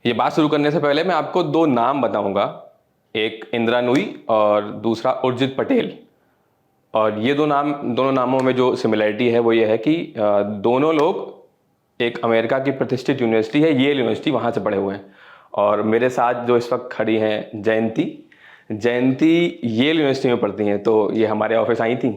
ये बात शुरू करने से पहले मैं आपको दो नाम बताऊंगा, एक इंदिरा नूई और दूसरा उर्जित पटेल। और ये दोनों नामों में जो सिमिलरिटी है वो ये है कि दोनों लोग एक अमेरिका की प्रतिष्ठित यूनिवर्सिटी है येल यूनिवर्सिटी, वहाँ से पढ़े हुए हैं। और मेरे साथ जो इस वक्त खड़ी हैं जयंती, जयंती येल यूनिवर्सिटी में पढ़ती हैं। तो ये हमारे ऑफिस आई थी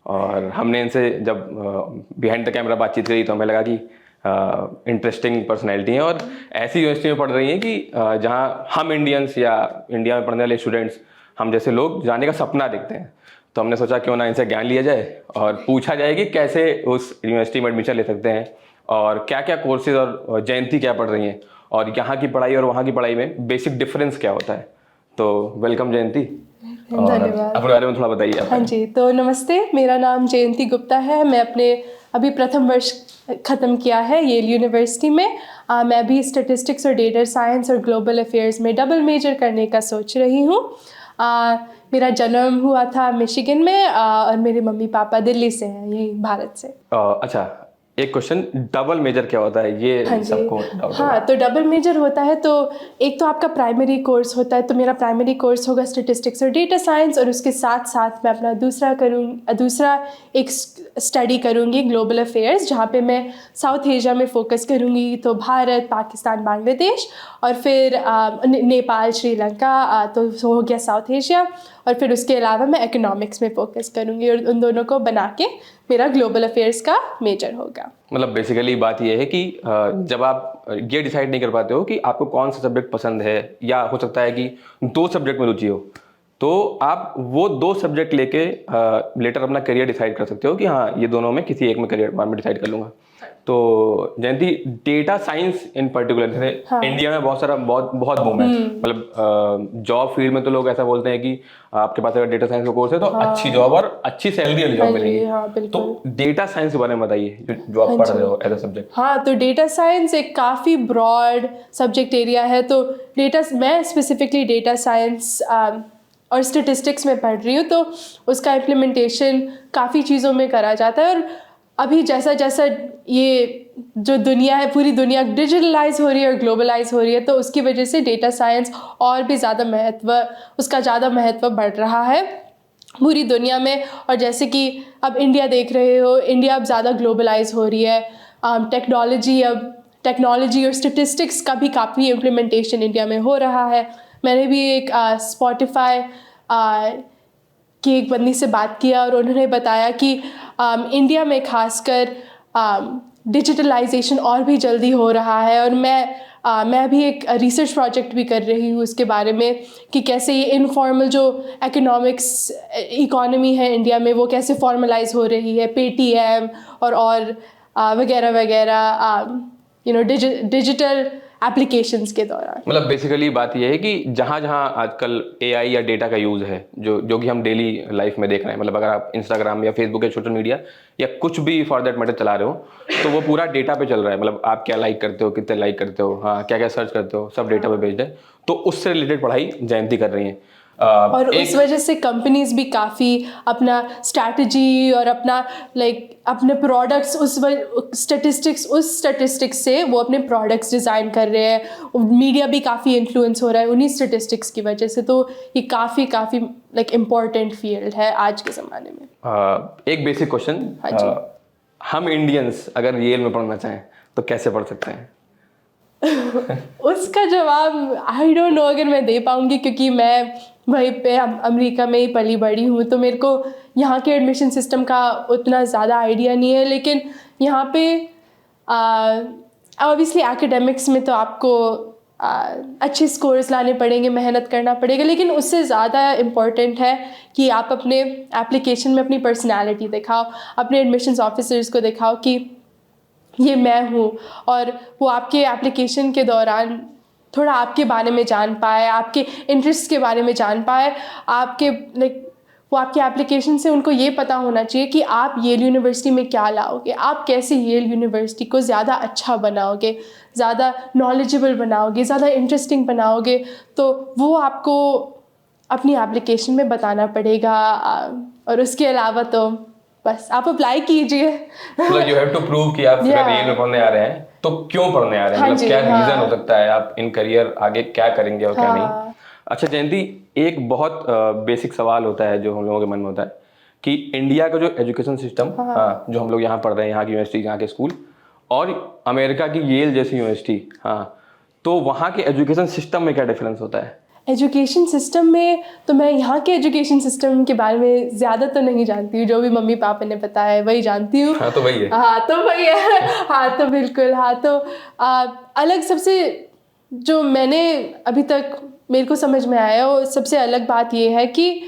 और हमने इनसे जब बिहाइंड द कैमरा बातचीत करी तो हमें लगा कि इंटरेस्टिंग पर्सनैलिटी हैं और ऐसी यूनिवर्सिटी में पढ़ रही हैं कि जहाँ हम इंडियंस या इंडिया में पढ़ने वाले स्टूडेंट्स, हम जैसे लोग जाने का सपना देखते हैं। तो हमने सोचा क्यों ना इनसे ज्ञान लिया जाए और पूछा जाए कि कैसे उस यूनिवर्सिटी में एडमिशन ले सकते हैं और क्या क्या कोर्सेज, और जयंती क्या पढ़ रही हैं और यहाँ की पढ़ाई और वहाँ की पढ़ाई में बेसिक डिफरेंस क्या होता है। तो वेलकम जयंती, धन्यवाद। अपने बारे में थोड़ा बताइए आप। हाँ जी, तो नमस्ते, मेरा नाम जयंती गुप्ता है। मैं अपने अभी प्रथम वर्ष ख़त्म किया है येल यूनिवर्सिटी में। मैं अभी स्टैटिस्टिक्स और डेटा साइंस और ग्लोबल अफेयर्स में डबल मेजर करने का सोच रही हूँ। मेरा जन्म हुआ था मिशिगन में और मेरे मम्मी पापा दिल्ली से हैं, यही भारत से। अच्छा, एक क्वेश्चन, डबल मेजर क्या होता है ये हाँ जी, सबको डाउट हाँ, तो डबल मेजर होता है तो एक तो आपका प्राइमरी कोर्स होता है, तो मेरा प्राइमरी कोर्स होगा स्टैटिस्टिक्स और डेटा साइंस, और उसके साथ साथ मैं अपना दूसरा एक स्टडी करूँगी ग्लोबल अफेयर्स, जहाँ पे मैं साउथ एशिया में फ़ोकस करूँगी, तो भारत, पाकिस्तान, बांग्लादेश, और फिर नेपाल, श्रीलंका, तो हो गया साउथ एशिया। और फिर उसके अलावा मैं इकोनॉमिक्स में फ़ोकस करूँगी और उन दोनों को बना के मेरा ग्लोबल अफेयर्स का मेजर होगा। मतलब बेसिकली बात यह है कि जब आप ये डिसाइड नहीं कर पाते हो कि आपको कौन सा सब्जेक्ट पसंद है, या हो सकता है कि दो सब्जेक्ट में रुचि हो, तो आप वो दो सब्जेक्ट लेके लेटर अपना करियर डिसाइड कर सकते हो कि हाँ ये दोनों में किसी एक में करियर में डिसाइड कर लूँगा। तो जयंती, डेटा साइंस इन पर्टिकुलर जैसे हाँ। इंडिया में बहुत बूम है, मतलब जॉब फील्ड में तो लोग ऐसा बोलते हैं कि आपके पास अगर डेटा साइंस का कोर्स है तो अच्छी जॉब और अच्छी सैलरी वाली जॉब मिलेगी। हाँ, बिल्कुल। तो डेटा साइंस के बारे में बताइए, जो आप पढ़ रहे हो एज अ सब्जेक्ट। हाँ, तो डेटा साइंस एक काफ़ी ब्रॉड सब्जेक्ट एरिया है। तो मैं स्पेसिफिकली डेटा साइंस और स्टैटिस्टिक्स में पढ़ रही हूँ, तो उसका इम्प्लीमेंटेशन काफ़ी चीज़ों में करा जाता है। और अभी जैसा जैसा ये जो दुनिया है, पूरी दुनिया डिजिटलाइज हो रही है और ग्लोबलाइज हो रही है, तो उसकी वजह से डेटा साइंस और भी उसका ज़्यादा महत्व बढ़ रहा है पूरी दुनिया में। और जैसे कि अब इंडिया देख रहे हो, इंडिया अब ज़्यादा ग्लोबलाइज हो रही है। टेक्नोलॉजी और स्टैटिस्टिक्स का भी काफ़ी इम्प्लीमेंटेशन इंडिया में हो रहा है। मैंने भी एक स्पॉटिफाई की एक बंदी से बात किया और उन्होंने बताया कि इंडिया में खासकर डिजिटलाइजेशन और भी जल्दी हो रहा है। और मैं भी एक रिसर्च प्रोजेक्ट भी कर रही हूँ उसके बारे में कि कैसे ये इनफॉर्मल जो इकोनॉमी है इंडिया में, वो कैसे फॉर्मलाइज हो रही है, पेटीएम और वगैरह वगैरह, डिजिटल एप्लीकेशंस के दौरान। मतलब बेसिकली बात यह है कि जहाँ जहाँ आजकल एआई या डेटा का यूज़ है, जो कि हम डेली लाइफ में देख रहे हैं, मतलब अगर आप इंस्टाग्राम या फेसबुक या सोशल मीडिया या कुछ भी फॉर दैट मैटर चला रहे हो, तो वो पूरा डेटा पे चल रहा है। मतलब आप क्या लाइक करते हो, कितने लाइक करते हो, हाँ क्या क्या सर्च करते हो, सब डेटा पे बेस्ड है। तो उससे रिलेटेड पढ़ाई जयंती कर रही है। और उस वजह से कंपनीज भी काफ़ी अपना स्ट्रैटेजी और अपने प्रोडक्ट्स उस स्टैटिस्टिक्स से वो अपने प्रोडक्ट्स डिज़ाइन कर रहे हैं। मीडिया भी काफ़ी इन्फ्लुएंस हो रहा है उन्हीं स्टैटिस्टिक्स की वजह से। तो ये काफ़ी इम्पोर्टेंट फील्ड है आज के ज़माने में। एक बेसिक क्वेश्चन, हम इंडियंस अगर येल में पढ़ना चाहें तो कैसे पढ़ सकते हैं? उसका जवाब आई डोंट नो अगर मैं दे पाऊँगी, क्योंकि मैं वहीं पे अमेरिका में ही पली बड़ी हूँ, तो मेरे को यहाँ के एडमिशन सिस्टम का उतना ज़्यादा आइडिया नहीं है। लेकिन यहाँ पे ऑब्वियसली एकेडमिक्स में तो आपको अच्छे स्कोर्स लाने पड़ेंगे, मेहनत करना पड़ेगा, लेकिन उससे ज़्यादा इम्पॉर्टेंट है कि आप अपने एप्लीकेशन में अपनी पर्सनैलिटी दिखाओ, अपने एडमिशन्स ऑफिसर्स को दिखाओ कि ये मैं हूँ, और वो आपके एप्लीकेशन के दौरान थोड़ा आपके बारे में जान पाए, आपके इंटरेस्ट के बारे में जान पाए, वो आपके एप्लीकेशन से उनको ये पता होना चाहिए कि आप येल यूनिवर्सिटी में क्या लाओगे, आप कैसे येल यूनिवर्सिटी को ज़्यादा अच्छा बनाओगे, ज़्यादा नॉलेजेबल बनाओगे, ज़्यादा इंटरेस्टिंग बनाओगे। तो वो आपको अपनी एप्लीकेशन में बताना पड़ेगा। और उसके अलावा तो बस आप अप्लाई कीजिए। मतलब यू हैव टू प्रूव कि आप येल में पढ़ने आ रहे हैं। तो क्यों पढ़ने आ रहे हैं, हाँ मतलब जी, क्या हाँ। रीजन हो सकता है, आप इन करियर आगे क्या करेंगे और क्या नहीं। हाँ। अच्छा जयंती, एक बहुत बेसिक सवाल होता है जो हम लोगों के मन में होता है कि इंडिया का जो एजुकेशन सिस्टम, हाँ, जो हम लोग यहाँ पढ़ रहे हैं, यहाँ की यूनिवर्सिटी, यहाँ के स्कूल, और अमेरिका की येल जैसी यूनिवर्सिटी, हाँ, तो वहाँ के एजुकेशन सिस्टम में क्या डिफरेंस होता है? एजुकेशन सिस्टम में तो मैं यहाँ के एजुकेशन सिस्टम के बारे में ज़्यादा तो नहीं जानती हूँ, जो भी मम्मी पापा ने बताया है वही जानती हूँ। हाँ तो वही है। हाँ तो वही है। हाँ तो बिल्कुल, हाँ तो अलग सबसे जो मैंने अभी तक मेरे को समझ में आया वो सबसे अलग बात ये है कि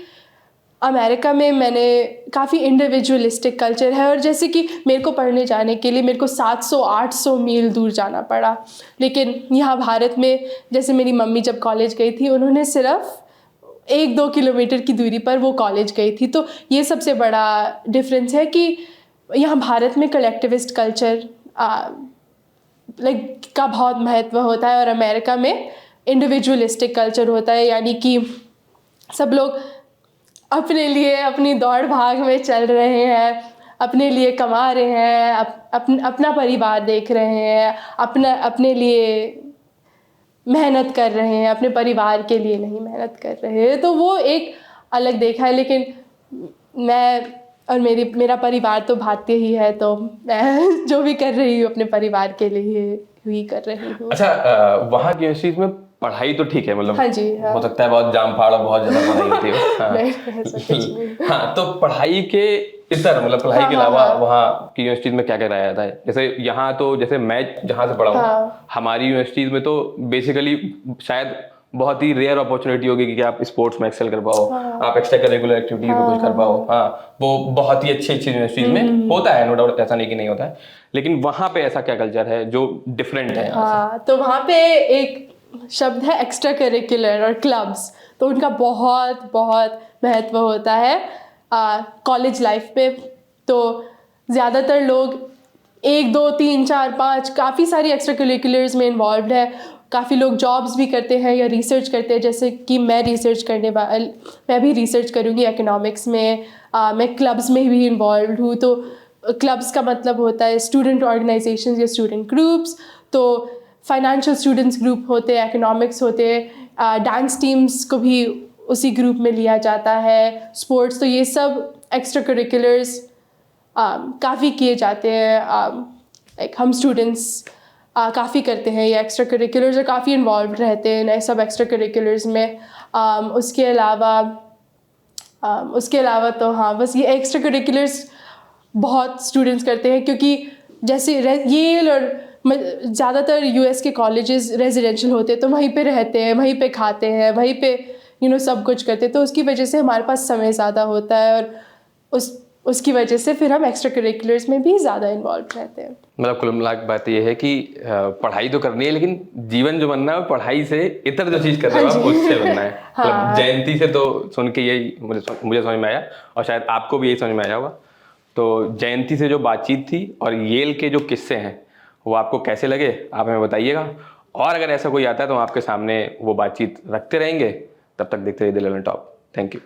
अमेरिका में मैंने काफ़ी इंडिविजुअलिस्टिक कल्चर है, और जैसे कि मेरे को पढ़ने जाने के लिए मेरे को 700-800 मील दूर जाना पड़ा, लेकिन यहाँ भारत में जैसे मेरी मम्मी जब कॉलेज गई थी उन्होंने सिर्फ 1-2 किलोमीटर की दूरी पर वो कॉलेज गई थी। तो ये सबसे बड़ा डिफरेंस है कि यहाँ भारत में कलेक्टिविस्ट कल्चर का बहुत महत्व होता है, और अमेरिका में इंडिविजुअलिस्टिक कल्चर होता है, यानी कि सब लोग अपने लिए अपनी दौड़ भाग में चल रहे हैं, अपने लिए कमा रहे हैं, अपना परिवार देख रहे हैं, अपने लिए मेहनत कर रहे हैं, अपने परिवार के लिए नहीं मेहनत कर रहे हैं। तो वो एक अलग देखा है, लेकिन मैं और मेरा परिवार तो भारतीय ही है, तो मैं जो भी कर रही हूँ अपने परिवार के लिए ही कर रही हूँ। अच्छा, वहाँ की यूनिवर्सिटीज में पढ़ाई तो ठीक है, मतलब हाँ जी, हाँ। हो सकता है बहुत जाम फाड़ और बहुत ज़्यादा पढ़ाई होती है, हाँ। नहीं, ऐसा कुछ नहीं। हाँ, तो पढ़ाई के इतर, मतलब पढ़ाई के अलावा वहाँ की यूनिवर्सिटीज में क्या क्या कराया जाता है? जैसे यहाँ तो, जैसे मैं जहाँ से पढ़ा हूँ, हमारी यूनिवर्सिटीज में तो बेसिकली शायद बहुत ही रेयर अपॉर्चुनिटी होगी कि आप स्पोर्ट्स में एक्सेल कर पाओ, आप एक्स्ट्रा करिकुलर एक्टिविटीज में कुछ कर पाओ, हाँ, वो बहुत ही अच्छी अच्छी यूनिवर्सिटीज में होता है, नो डाउट, ऐसा नहीं कि नहीं होता है, लेकिन वहाँ पे ऐसा क्या कल्चर है जो डिफरेंट है यहाँ से? हाँ, तो वहाँ पे एक शब्द है एक्स्ट्रा करिकुलर और क्लब्स, तो उनका बहुत बहुत महत्व होता है कॉलेज लाइफ पे। तो ज़्यादातर लोग 1, 2, 3, 4, 5 काफ़ी सारी एक्स्ट्रा करिकुलर्स में इन्वॉल्व है। काफ़ी लोग जॉब्स भी करते हैं या रिसर्च करते हैं, जैसे कि मैं भी रिसर्च करूँगी इकोनॉमिक्स में। मैं क्लब्स में भी इन्वॉल्व हूँ। तो क्लब्स का मतलब होता है स्टूडेंट ऑर्गेनाइजेशंस या स्टूडेंट ग्रुप्स। तो फाइनेंशियल स्टूडेंट्स ग्रुप होते हैं, इकोनॉमिक्स होते हैं, डांस टीम्स को भी उसी ग्रुप में लिया जाता है, स्पोर्ट्स, तो ये सब एक्स्ट्रा करिकुलर्स काफ़ी किए जाते हैं। लाइक हम स्टूडेंट्स काफ़ी करते हैं ये एक्स्ट्रा करिकुलर्स, और काफ़ी इन्वॉल्व रहते हैं नए सब एक्स्ट्रा करिकुलर्स में। उसके अलावा तो हाँ, बस ये एक्स्ट्रा करिकुलर्स बहुत स्टूडेंट्स करते हैं, क्योंकि जैसे येल और ज़्यादातर यूएस के कॉलेजेस रेजिडेंशियल होते हैं, तो वहीं पे रहते हैं, वहीं पे खाते हैं, वहीं पे सब कुछ करते हैं, तो उसकी वजह से हमारे पास समय ज़्यादा होता है, और उसकी वजह से फिर हम एक्स्ट्रा करिकुलर्स में भी ज़्यादा इन्वॉल्व रहते हैं। मतलब कुल मिला के बात ये है कि पढ़ाई तो करनी है, लेकिन जीवन जो बनना है वो पढ़ाई से इतर जो चीज़ कर रहे हो आप उससे बनना है। मतलब जयंती से तो सुन के यही मुझे समझ में आया, और शायद आपको भी यही समझ में आया होगा। तो जयंती से जो बातचीत थी और येल के जो किस्से हैं वो आपको कैसे लगे आप हमें बताइएगा, और अगर ऐसा कोई आता है तो हम आपके सामने वो बातचीत रखते रहेंगे। तब तक देखते रहिए द 11 टॉप। Thank you.